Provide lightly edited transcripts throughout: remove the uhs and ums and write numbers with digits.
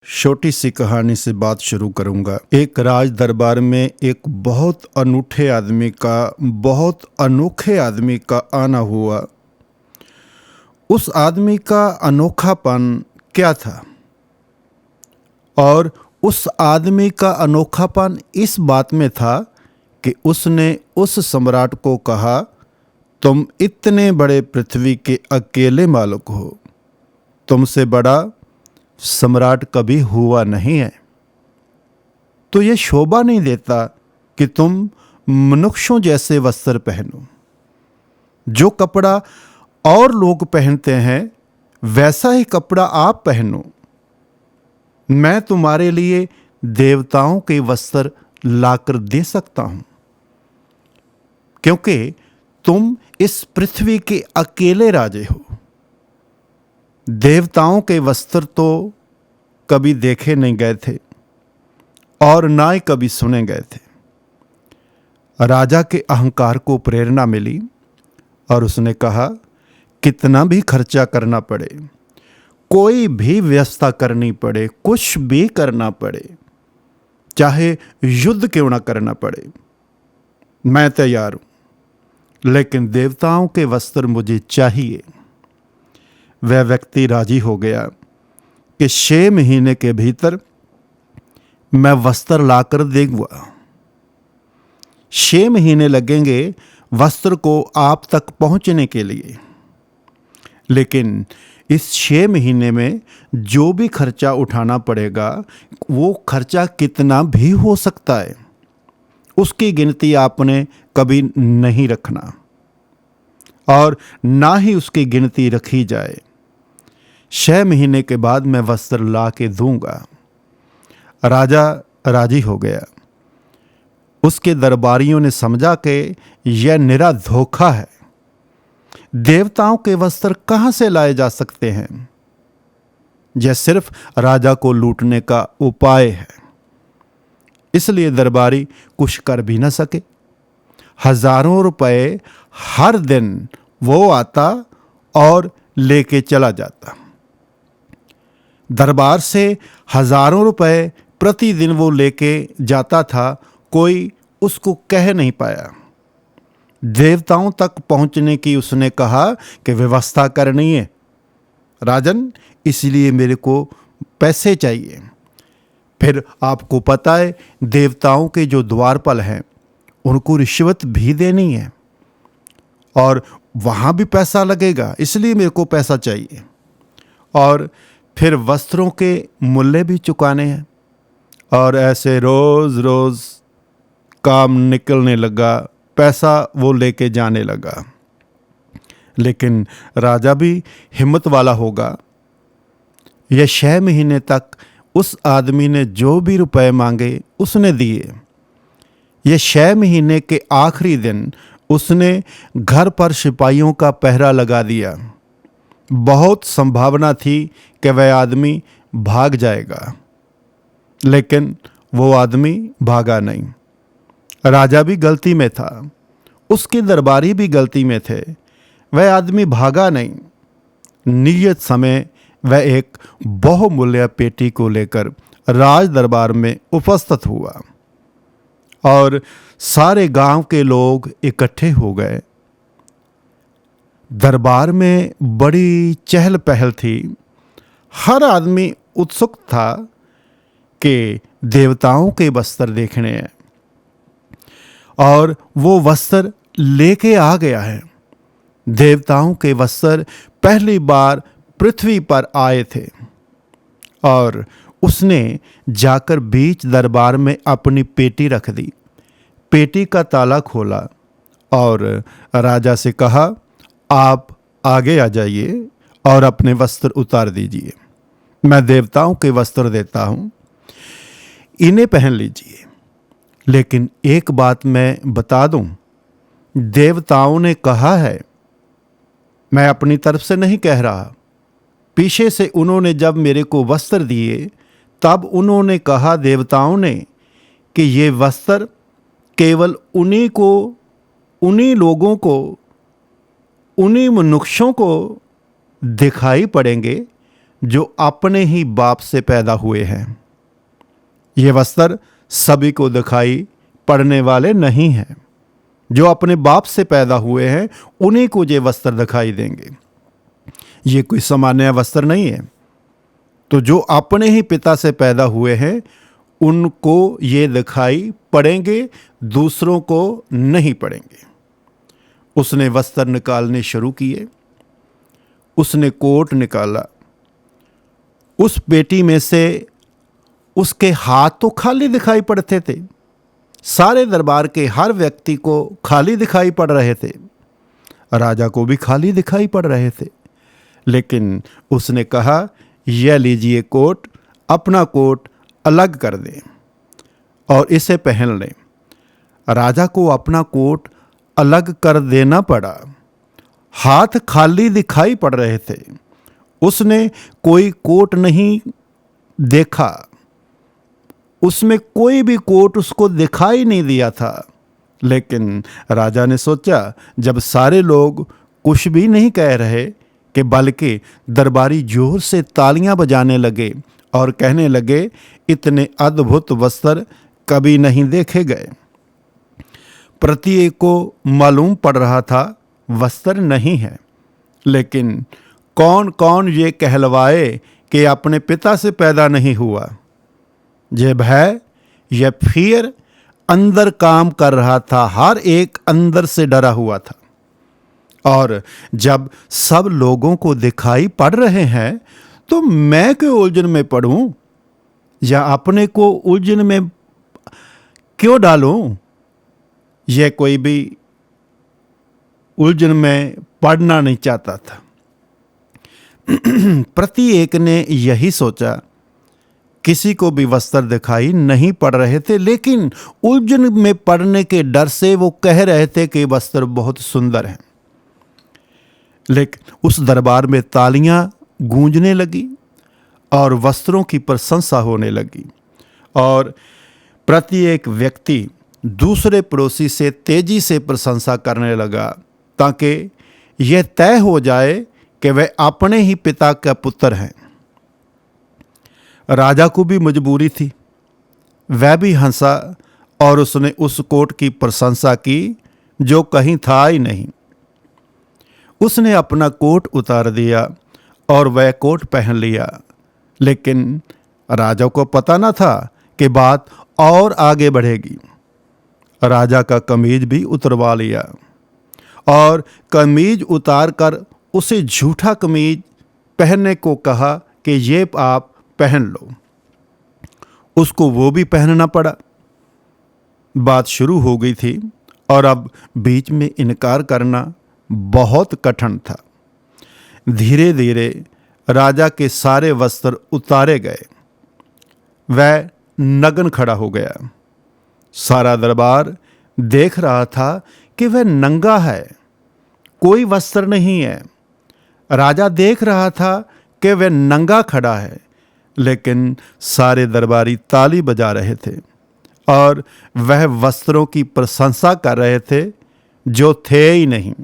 छोटी सी कहानी से बात शुरू करूंगा। एक राज दरबार में एक बहुत अनोखे आदमी का आना हुआ। उस आदमी का अनोखापन क्या था? और उस आदमी का अनोखापन इस बात में था कि उसने उस सम्राट को कहा, तुम इतने बड़े पृथ्वी के अकेले मालिक हो, तुमसे बड़ा सम्राट कभी हुआ नहीं है। तो यह शोभा नहीं देता कि तुम मनुष्यों जैसे वस्त्र पहनो। जो कपड़ा और लोग पहनते हैं वैसा ही कपड़ा आप पहनो। मैं तुम्हारे लिए देवताओं के वस्त्र लाकर दे सकता हूं, क्योंकि तुम इस पृथ्वी के अकेले राजे हो। देवताओं के वस्त्र तो कभी देखे नहीं गए थे और ना ही कभी सुने गए थे। राजा के अहंकार को प्रेरणा मिली और उसने कहा, कितना भी खर्चा करना पड़े, कोई भी व्यवस्था करनी पड़े, कुछ भी करना पड़े, चाहे युद्ध क्यों ना करना पड़े, मैं तैयार हूं, लेकिन देवताओं के वस्त्र मुझे चाहिए। वह व्यक्ति राजी हो गया कि 6 महीने के भीतर मैं वस्त्र लाकर दूंगा। 6 महीने लगेंगे वस्त्र को आप तक पहुंचने के लिए, लेकिन इस 6 महीने में जो भी खर्चा उठाना पड़ेगा वो खर्चा कितना भी हो सकता है, उसकी गिनती आपने कभी नहीं रखना और ना ही उसकी गिनती रखी जाए। 6 महीने के बाद मैं वस्त्र ला के दूंगा। राजा राजी हो गया। उसके दरबारियों ने समझा कि यह निरा धोखा है। देवताओं के वस्त्र कहां से लाए जा सकते हैं? यह सिर्फ राजा को लूटने का उपाय है। इसलिए दरबारी कुछ कर भी न सके। हजारों रुपए हर दिन वो आता और लेके चला जाता। दरबार से हजारों रुपए प्रतिदिन वो लेके जाता था, कोई उसको कह नहीं पाया। देवताओं तक पहुंचने की उसने कहा कि व्यवस्था करनी है राजन, इसलिए मेरे को पैसे चाहिए। फिर आपको पता है देवताओं के जो द्वारपाल हैं उनको रिश्वत भी देनी है और वहां भी पैसा लगेगा, इसलिए मेरे को पैसा चाहिए। और फिर वस्त्रों के मूल्य भी चुकाने हैं। और ऐसे रोज रोज काम निकलने लगा, पैसा वो लेके जाने लगा। लेकिन राजा भी हिम्मत वाला होगा। यह 6 महीने तक उस आदमी ने जो भी रुपए मांगे उसने दिए। यह 6 महीने के आखिरी दिन उसने घर पर सिपाहियों का पहरा लगा दिया। बहुत संभावना थी कि वह आदमी भाग जाएगा, लेकिन वो आदमी भागा नहीं। राजा भी गलती में था, उसके दरबारी भी गलती में थे। वह आदमी भागा नहीं। नियत समय वह एक बहुमूल्य पेटी को लेकर राज दरबार में उपस्थित हुआ और सारे गांव के लोग इकट्ठे हो गए। दरबार में बड़ी चहल पहल थी। हर आदमी उत्सुक था कि देवताओं के वस्त्र देखने हैं और वो वस्त्र लेके आ गया है। देवताओं के वस्त्र पहली बार पृथ्वी पर आए थे और उसने जाकर बीच दरबार में अपनी पेटी रख दी। पेटी का ताला खोला और राजा से कहा, आप आगे आ जाइए और अपने वस्त्र उतार दीजिए। मैं देवताओं के वस्त्र देता हूं, इन्हें पहन लीजिए। लेकिन एक बात मैं बता दूं, देवताओं ने कहा है, मैं अपनी तरफ से नहीं कह रहा। पीछे से उन्होंने जब मेरे को वस्त्र दिए तब उन्होंने कहा, देवताओं ने, कि ये वस्त्र केवल उन्हीं लोगों को, उन्हीं मनुष्यों को दिखाई पड़ेंगे जो अपने ही बाप से पैदा हुए हैं। ये वस्त्र सभी को दिखाई पड़ने वाले नहीं हैं। जो अपने बाप से पैदा हुए हैं उन्हीं को ये वस्त्र दिखाई देंगे। ये कोई सामान्य वस्त्र नहीं है। तो जो अपने ही पिता से पैदा हुए हैं उनको ये दिखाई पड़ेंगे, दूसरों को नहीं पड़ेंगे। उसने वस्त्र निकालने शुरू किए। उसने कोट निकाला। उस पेटी में से उसके हाथ तो खाली दिखाई पड़ते थे। सारे दरबार के हर व्यक्ति को खाली दिखाई पड़ रहे थे। राजा को भी खाली दिखाई पड़ रहे थे। लेकिन उसने कहा, यह लीजिए कोट, अपना कोट अलग कर दें और इसे पहन लें। राजा को अपना कोट अलग कर देना पड़ा। हाथ खाली दिखाई पड़ रहे थे। उसने कोई कोट नहीं देखा। उसमें कोई भी कोट उसको दिखाई नहीं दिया था। लेकिन राजा ने सोचा, जब सारे लोग कुछ भी नहीं कह रहे कि बल्कि दरबारी जोर से तालियां बजाने लगे और कहने लगे, इतने अद्भुत वस्त्र कभी नहीं देखे गए। प्रत्येक को मालूम पड़ रहा था वस्त्र नहीं है। लेकिन कौन कौन ये कहलवाए कि अपने पिता से पैदा नहीं हुआ। ये भय, यह फियर अंदर काम कर रहा था। हर एक अंदर से डरा हुआ था। और जब सब लोगों को दिखाई पड़ रहे हैं तो मैं क्यों उलझन में पड़ूं, या अपने को उलझन में क्यों डालूं। यह कोई भी उलझन में पड़ना नहीं चाहता था। प्रत्येक ने यही सोचा। किसी को भी वस्त्र दिखाई नहीं पड़ रहे थे, लेकिन उलझन में पड़ने के डर से वो कह रहे थे कि वस्त्र बहुत सुंदर हैं। लेकिन उस दरबार में तालियां गूंजने लगी और वस्त्रों की प्रशंसा होने लगी। और प्रत्येक व्यक्ति दूसरे पड़ोसी से तेजी से प्रशंसा करने लगा, ताकि यह तय हो जाए कि वह अपने ही पिता का पुत्र हैं। राजा को भी मजबूरी थी। वह भी हंसा और उसने उस कोट की प्रशंसा की जो कहीं था ही नहीं। उसने अपना कोट उतार दिया और वह कोट पहन लिया। लेकिन राजा को पता न था कि बात और आगे बढ़ेगी। राजा का कमीज भी उतरवा लिया और कमीज उतार कर उसे झूठा कमीज पहनने को कहा कि ये आप पहन लो। उसको वो भी पहनना पड़ा। बात शुरू हो गई थी और अब बीच में इनकार करना बहुत कठिन था। धीरे धीरे राजा के सारे वस्त्र उतारे गए। वह नग्न खड़ा हो गया। सारा दरबार देख रहा था कि वह नंगा है, कोई वस्त्र नहीं है। राजा देख रहा था कि वह नंगा खड़ा है, लेकिन सारे दरबारी ताली बजा रहे थे और वह वस्त्रों की प्रशंसा कर रहे थे जो थे ही नहीं।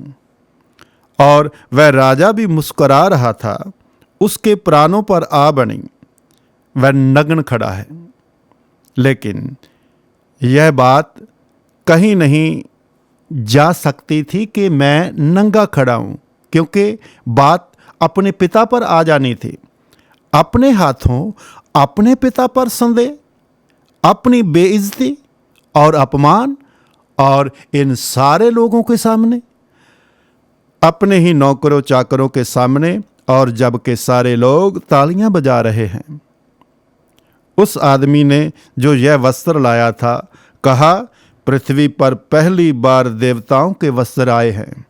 और वह राजा भी मुस्कुरा रहा था। उसके प्राणों पर आ बनी। वह नग्न खड़ा है। लेकिन यह बात कहीं नहीं जा सकती थी कि मैं नंगा खड़ा हूं, क्योंकि बात अपने पिता पर आ जानी थी। अपने हाथों अपने पिता पर संदेह, अपनी बेइज्जती और अपमान, और इन सारे लोगों के सामने, अपने ही नौकरों चाकरों के सामने, और जबकि सारे लोग तालियां बजा रहे हैं। उस आदमी ने जो यह वस्त्र लाया था कहा, पृथ्वी पर पहली बार देवताओं के वस्त्र आए हैं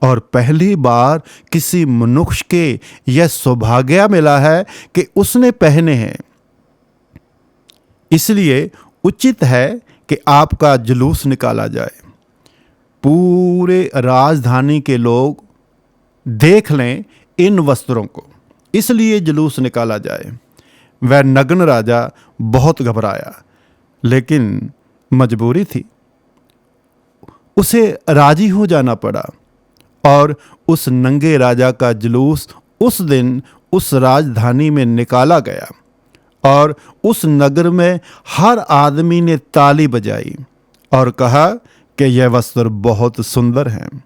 और पहली बार किसी मनुष्य के यह सौभाग्य मिला है कि उसने पहने हैं। इसलिए उचित है कि आपका जुलूस निकाला जाए। पूरे राजधानी के लोग देख लें इन वस्त्रों को, इसलिए जुलूस निकाला जाए। वह नग्न राजा बहुत घबराया, लेकिन मजबूरी थी। उसे राजी हो जाना पड़ा और उस नंगे राजा का जुलूस उस दिन उस राजधानी में निकाला गया और उस नगर में हर आदमी ने ताली बजाई और कहा कि यह वस्त्र बहुत सुंदर हैं।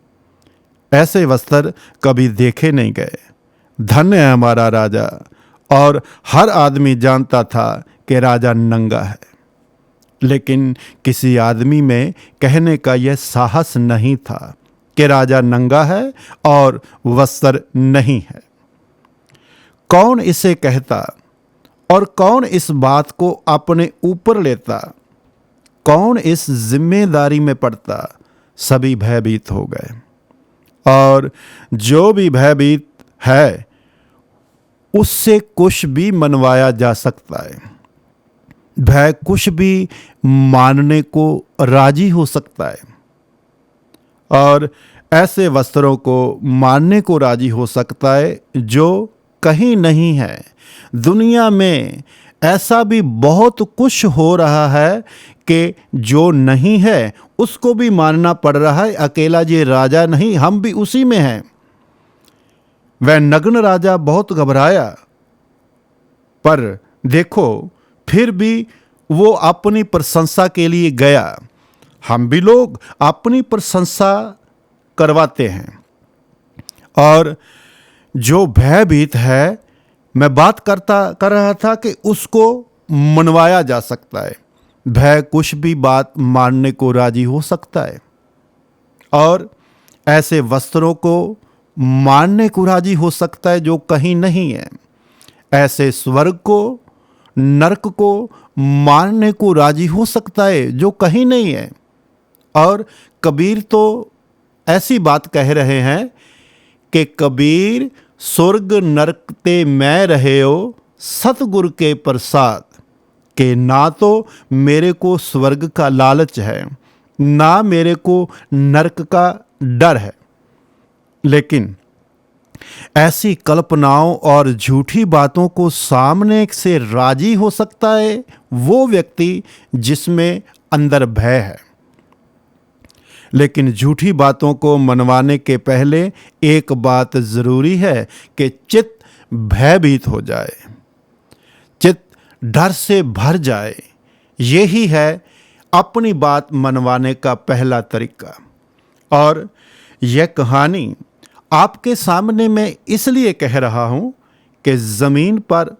ऐसे वस्त्र कभी देखे नहीं गए। धन्य है हमारा राजा। और हर आदमी जानता था कि राजा नंगा है, लेकिन किसी आदमी में कहने का यह साहस नहीं था कि राजा नंगा है और वस्त्र नहीं है। कौन इसे कहता और कौन इस बात को अपने ऊपर लेता? कौन इस जिम्मेदारी में पड़ता? सभी भयभीत हो गए। और जो भी भयभीत है उससे कुछ भी मनवाया जा सकता है। भय कुछ भी मानने को राजी हो सकता है और ऐसे वस्त्रों को मानने को राजी हो सकता है जो कहीं नहीं है। दुनिया में ऐसा भी बहुत कुछ हो रहा है कि जो नहीं है उसको भी मानना पड़ रहा है। अकेला ये राजा नहीं, हम भी उसी में हैं। वह नग्न राजा बहुत घबराया, पर देखो फिर भी वो अपनी प्रशंसा के लिए गया। हम भी लोग अपनी प्रशंसा करवाते हैं। और जो भयभीत है, मैं बात कर रहा था कि उसको मनवाया जा सकता है। भय कुछ भी बात मानने को राजी हो सकता है और ऐसे वस्त्रों को मानने को राजी हो सकता है जो कहीं नहीं है। ऐसे स्वर्ग को, नरक को मानने को राजी हो सकता है जो कहीं नहीं है। और कबीर तो ऐसी बात कह रहे हैं कि कबीर स्वर्ग नरक ते मैं रहे हो सतगुरु के प्रसाद, कि ना तो मेरे को स्वर्ग का लालच है ना मेरे को नरक का डर है। लेकिन ऐसी कल्पनाओं और झूठी बातों को सामने से राजी हो सकता है वो व्यक्ति जिसमें अंदर भय है। लेकिन झूठी बातों को मनवाने के पहले एक बात जरूरी है कि चित्त भयभीत हो जाए, चित्त डर से भर जाए। यही है अपनी बात मनवाने का पहला तरीका। और यह कहानी आपके सामने मैं इसलिए कह रहा हूं कि ज़मीन पर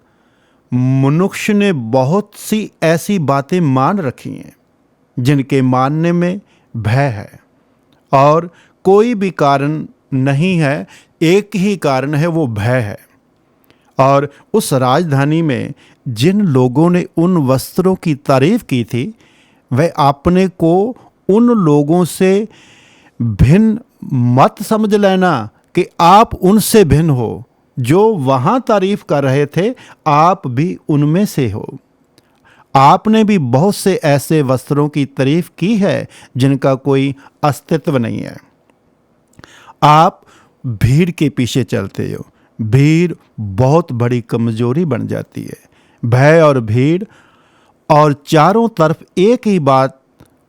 मनुष्य ने बहुत सी ऐसी बातें मान रखी हैं जिनके मानने में भय है और कोई भी कारण नहीं है, एक ही कारण है, वो भय है। और उस राजधानी में जिन लोगों ने उन वस्त्रों की तारीफ की थी, वह अपने को उन लोगों से भिन्न मत समझ लेना कि आप उनसे भिन्न हो। जो वहाँ तारीफ कर रहे थे, आप भी उनमें से हो। आपने भी बहुत से ऐसे वस्त्रों की तारीफ की है जिनका कोई अस्तित्व नहीं है। आप भीड़ के पीछे चलते हो। भीड़ बहुत बड़ी कमजोरी बन जाती है। भय और भीड़ और चारों तरफ एक ही बात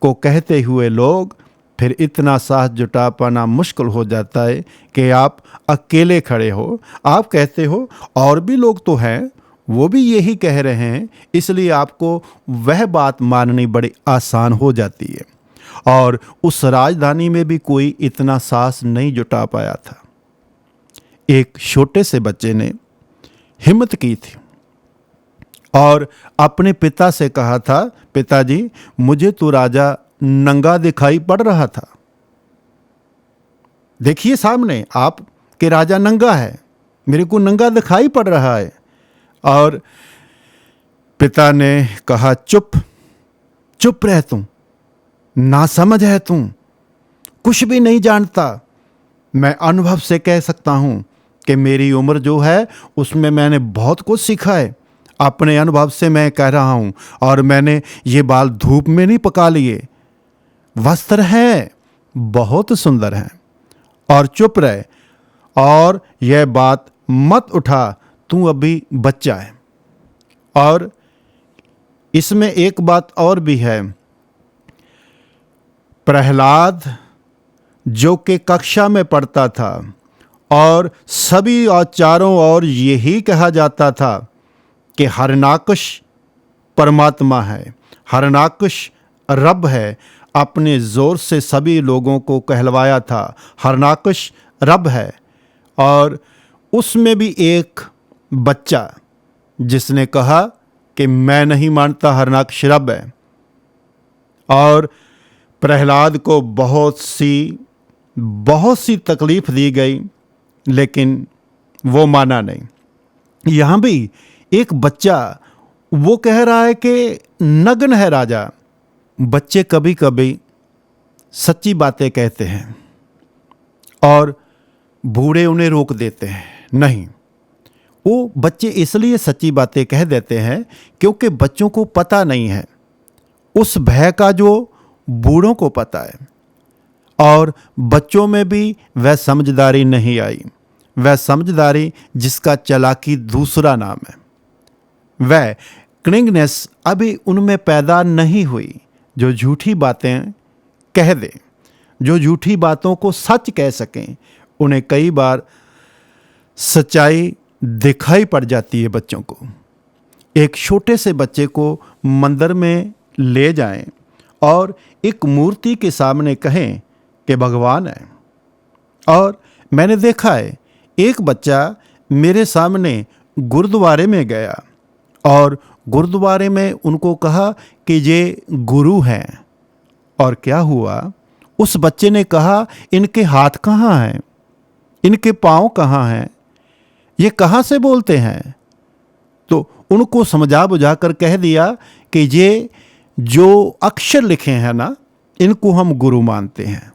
को कहते हुए लोग फिर इतना साहस जुटा पाना मुश्किल हो जाता है कि आप अकेले खड़े हो। आप कहते हो और भी लोग तो हैं, वो भी यही कह रहे हैं, इसलिए आपको वह बात माननी बड़ी आसान हो जाती है। और उस राजधानी में भी कोई इतना साहस नहीं जुटा पाया था। एक छोटे से बच्चे ने हिम्मत की थी और अपने पिता से कहा था, पिताजी मुझे तो राजा नंगा दिखाई पड़ रहा था। देखिए सामने आप कि राजा नंगा है, मेरे को नंगा दिखाई पड़ रहा है। और पिता ने कहा, चुप चुप रह, तू नासमझ है, तू कुछ भी नहीं जानता। मैं अनुभव से कह सकता हूं कि मेरी उम्र जो है उसमें मैंने बहुत कुछ सीखा है। अपने अनुभव से मैं कह रहा हूं। और मैंने ये बाल धूप में नहीं पका लिए। वस्त्र हैं, बहुत सुंदर हैं। और चुप रहे और यह बात मत उठा, तू अभी बच्चा है। और इसमें एक बात और भी है। प्रहलाद जो कि कक्षा में पढ़ता था और सभी और चारों ओर यही कहा जाता था कि हरनाकश परमात्मा है, हरनाकश रब है। अपने जोर से सभी लोगों को कहलवाया था हरनाकश रब है। और उसमें भी एक बच्चा जिसने कहा कि मैं नहीं मानता हरनाकश रब है। और प्रहलाद को बहुत सी तकलीफ दी गई, लेकिन वो माना नहीं। यहाँ भी एक बच्चा वो कह रहा है कि नग्न है राजा। बच्चे कभी कभी सच्ची बातें कहते हैं और बूढ़े उन्हें रोक देते हैं। नहीं, वो बच्चे इसलिए सच्ची बातें कह देते हैं क्योंकि बच्चों को पता नहीं है उस भय का जो बूढ़ों को पता है। और बच्चों में भी वह समझदारी नहीं आई, वह समझदारी जिसका चालाकी दूसरा नाम है। वह क्निंगनेस अभी उनमें पैदा नहीं हुई जो झूठी बातें कह दें, जो झूठी बातों को सच कह सकें। उन्हें कई बार सच्चाई दिखाई पड़ जाती है बच्चों को। एक छोटे से बच्चे को मंदिर में ले जाएं और एक मूर्ति के सामने कहें कि भगवान है। और मैंने देखा है एक बच्चा मेरे सामने गुरुद्वारे में गया और गुरुद्वारे में उनको कहा कि ये गुरु हैं। और क्या हुआ, उस बच्चे ने कहा इनके हाथ कहाँ हैं, इनके पाँव कहाँ हैं, ये कहाँ से बोलते हैं। तो उनको समझा बुझा कर कह दिया कि ये जो अक्षर लिखे हैं ना, इनको हम गुरु मानते हैं।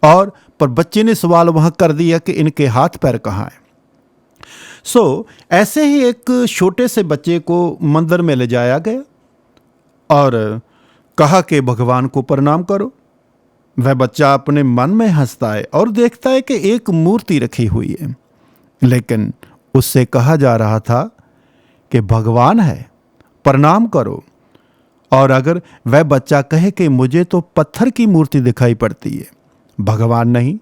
और पर बच्चे ने सवाल वहाँ कर दिया कि इनके हाथ पैर कहाँ हैं। ऐसे ही एक छोटे से बच्चे को मंदिर में ले जाया गया और कहा कि भगवान को प्रणाम करो। वह बच्चा अपने मन में हंसता है और देखता है कि एक मूर्ति रखी हुई है, लेकिन उससे कहा जा रहा था कि भगवान है, प्रणाम करो। और अगर वह बच्चा कहे कि मुझे तो पत्थर की मूर्ति दिखाई पड़ती है, भगवान नहीं,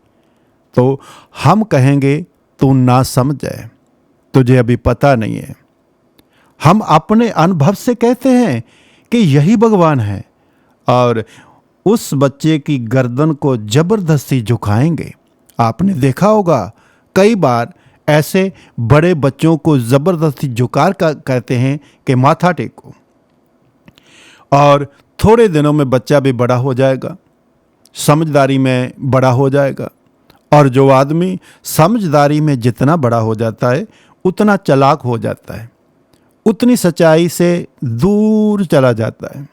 तो हम कहेंगे तू ना समझ है, तुझे अभी पता नहीं है। हम अपने अनुभव से कहते हैं कि यही भगवान है और उस बच्चे की गर्दन को जबरदस्ती झुकाएंगे। आपने देखा होगा कई बार ऐसे बड़े बच्चों को जबरदस्ती झुका कर कहते हैं कि माथा टेको। और थोड़े दिनों में बच्चा भी बड़ा हो जाएगा, समझदारी में बड़ा हो जाएगा। और जो आदमी समझदारी में जितना बड़ा हो जाता है उतना चालाक हो जाता है, उतनी सच्चाई से दूर चला जाता है।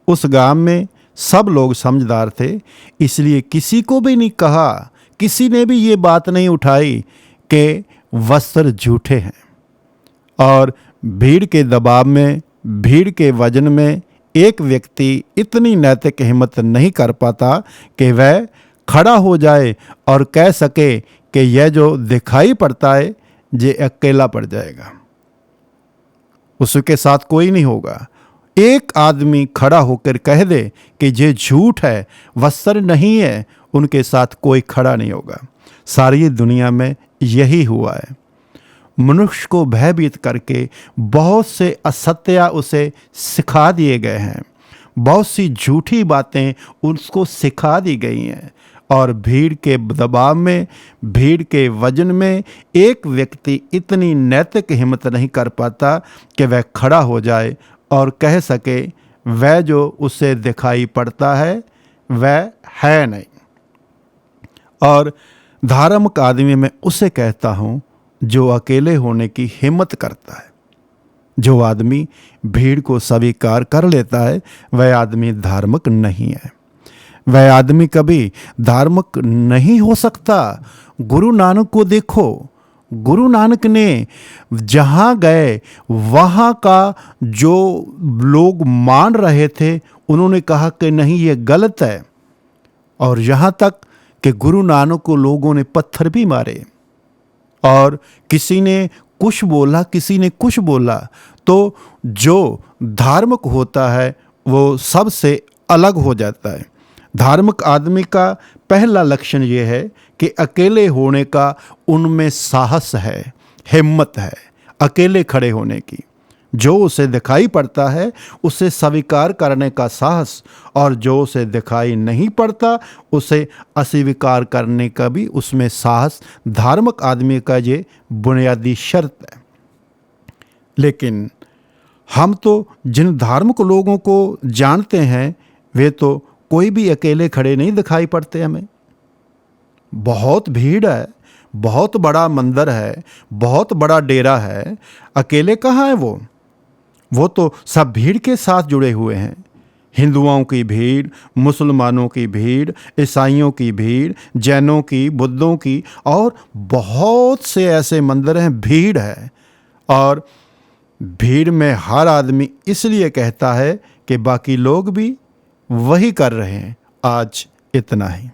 उस गांव में सब लोग समझदार थे, इसलिए किसी को भी नहीं कहा, किसी ने भी ये बात नहीं उठाई कि वस्त्र झूठे हैं। और भीड़ के दबाव में, भीड़ के वजन में एक व्यक्ति इतनी नैतिक हिम्मत नहीं कर पाता कि वह खड़ा हो जाए और कह सके कि यह जो दिखाई पड़ता है ये अकेला पड़ जाएगा, उसके साथ कोई नहीं होगा। एक आदमी खड़ा होकर कह दे कि ये झूठ है, वस्त्र नहीं है, उनके साथ कोई खड़ा नहीं होगा। सारी दुनिया में यही हुआ है। मनुष्य को भयभीत करके बहुत से असत्य उसे सिखा दिए गए हैं, बहुत सी झूठी बातें उसको सिखा दी गई हैं। और भीड़ के दबाव में, भीड़ के वजन में एक व्यक्ति इतनी नैतिक हिम्मत नहीं कर पाता कि वह खड़ा हो जाए और कह सके वह जो उसे दिखाई पड़ता है वह है नहीं। और धार्मिक आदमी मैं उसे कहता हूँ जो अकेले होने की हिम्मत करता है। जो आदमी भीड़ को स्वीकार कर लेता है वह आदमी धार्मिक नहीं है, वह आदमी कभी धार्मिक नहीं हो सकता। गुरु नानक को देखो, गुरु नानक ने जहाँ गए वहाँ का जो लोग मान रहे थे उन्होंने कहा कि नहीं ये गलत है। और यहाँ तक कि गुरु नानक को लोगों ने पत्थर भी मारे और किसी ने कुछ बोला, किसी ने कुछ बोला। तो जो धार्मिक होता है वो सबसे अलग हो जाता है। धार्मिक आदमी का पहला लक्षण ये है कि अकेले होने का उनमें साहस है, हिम्मत है अकेले खड़े होने की। जो उसे दिखाई पड़ता है उसे स्वीकार करने का साहस, और जो उसे दिखाई नहीं पड़ता उसे अस्वीकार करने का भी उसमें साहस धार्मिक आदमी का ये बुनियादी शर्त है। लेकिन हम तो जिन धार्मिक लोगों को जानते हैं वे तो कोई भी अकेले खड़े नहीं दिखाई पड़ते हमें। बहुत भीड़ है, बहुत बड़ा मंदिर है, बहुत बड़ा डेरा है, अकेले कहाँ है वो तो सब भीड़ के साथ जुड़े हुए हैं। हिंदुओं की भीड़, मुसलमानों की भीड़, ईसाइयों की भीड़, जैनों की, बुद्धों की, और बहुत से ऐसे मंदिर हैं, भीड़ है। और भीड़ में हर आदमी इसलिए कहता है कि बाकी लोग भी वही कर रहे हैं। आज इतना ही।